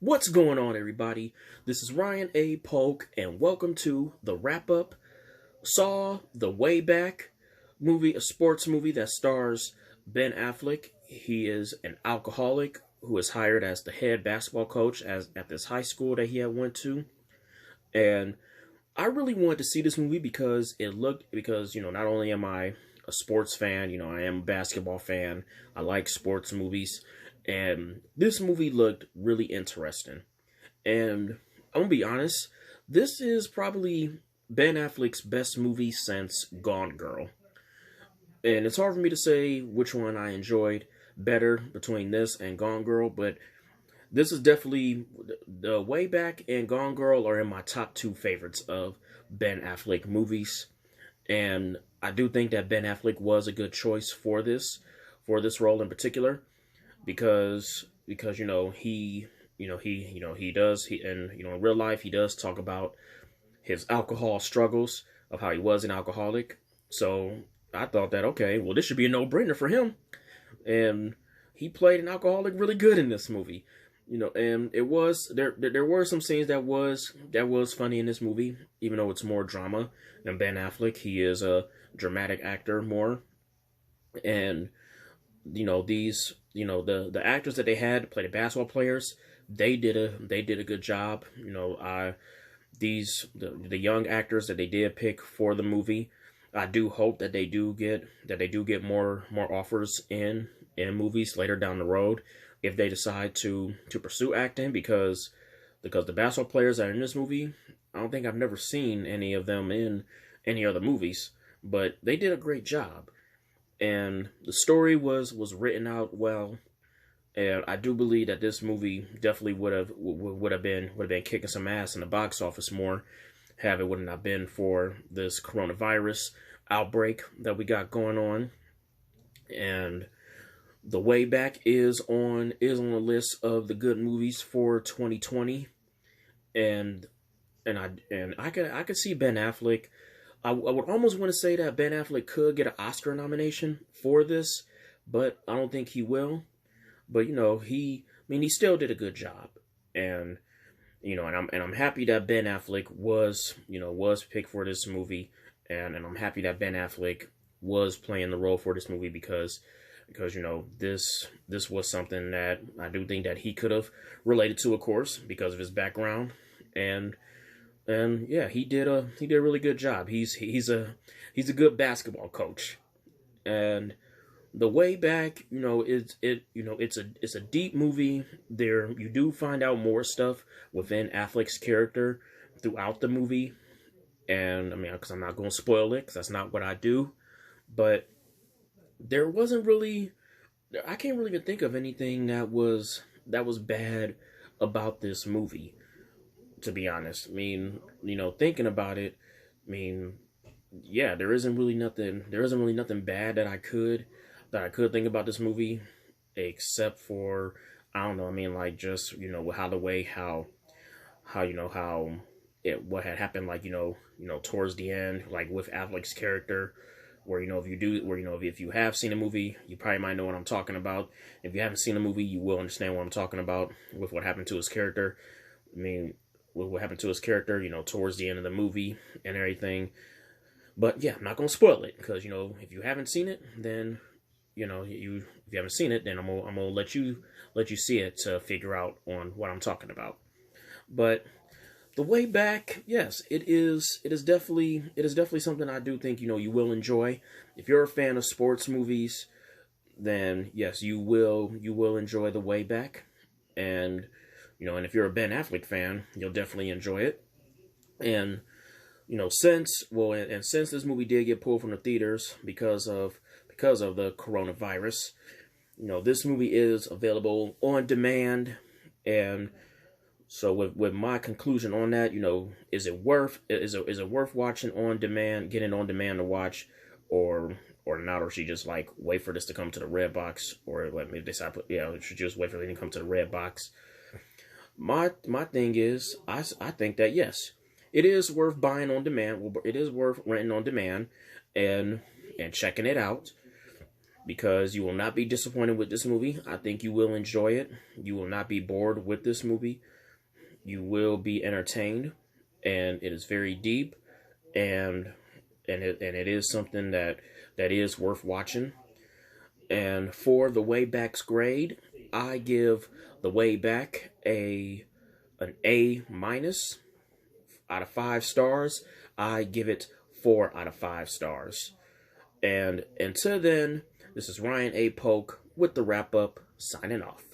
What's going on, everybody? This is Ryan A. Polk, and welcome to the wrap up. Saw the Way Back movie, a sports movie that stars Ben Affleck. He is an alcoholic who is hired as the head basketball coach at this high school that he had went to. And I really wanted to see this movie because not only am I a sports fan, I am a basketball fan. I like sports movies. And this movie looked really interesting. And I'm gonna be honest, this is probably Ben Affleck's best movie since Gone Girl. And it's hard for me to say which one I enjoyed better between this and Gone Girl, but this is definitely the Way Back and Gone Girl are in my top two favorites of Ben Affleck movies. And I do think that Ben Affleck was a good choice for this role in particular because in real life he does talk about his alcohol struggles of how he was an alcoholic. So I thought that, okay, well, this should be a no-brainer for him. And he played an alcoholic really good in this movie. And it was there were some scenes that was funny in this movie, even though it's more drama than Ben Affleck. He is a dramatic actor more. And the actors that they had to play the basketball players, they did a good job. The young actors that they did pick for the movie, I do hope that they do get more offers in movies later down the road if they decide to pursue acting, because the basketball players that are in this movie, I don't think I've never seen any of them in any other movies, but they did a great job. And the story was written out well, and I do believe that this movie definitely would have been kicking some ass in the box office more, have it wouldn't have been for this coronavirus outbreak that we got going on. And The Way Back is on the list of the good movies for 2020, and I could see Ben Affleck. I would almost want to say that Ben Affleck could get an Oscar nomination for this, but I don't think he will. But he still did a good job, and I'm happy that Ben Affleck was picked for this movie, and I'm happy that Ben Affleck was playing the role for this movie because this was something that I do think that he could have related to, of course, because of his background. And yeah, he did a really good job. He's a good basketball coach. And The Way Back, it's a deep movie. There you do find out more stuff within Affleck's character throughout the movie. And because I'm not going to spoil it, because that's not what I do. But there wasn't really, I can't really even think of anything that was bad about this movie, to be honest. Thinking about it, yeah, there isn't really nothing bad that I could think about this movie, except for, I don't know, just, what had happened, towards the end, with Affleck's character, where, if you have seen a movie, you probably might know what I'm talking about. If you haven't seen a movie, you will understand what I'm talking about with what happened to his character. With what happened to his character, towards the end of the movie and everything. But yeah, I'm not going to spoil it, because, if you haven't seen it, then, if you haven't seen it, then I'm going to let you see it to figure out on what I'm talking about. But The Way Back, yes, it is definitely something I do think, you will enjoy. If you're a fan of sports movies, then yes, you will enjoy The Way Back. And and if you're a Ben Affleck fan, you'll definitely enjoy it. And since this movie did get pulled from the theaters because of the coronavirus, this movie is available on demand. And so with my conclusion on that, is it worth watching on demand, getting on demand to watch, or not, or should you just wait for this to come to the red box, or let me decide, should just wait for it to come to the red box? My thing is, I think that yes, it is worth buying on demand. Well, it is worth renting on demand and checking it out. because you will not be disappointed with this movie. I think you will enjoy it. You will not be bored with this movie. You will be entertained, and it is very deep, and it is something that is worth watching. And for The Way Back's grade, I give The Way Back an A minus out of 5 stars. I give it 4 out of 5 stars. And until then, this is Ryan A. Polk with the wrap up, signing off.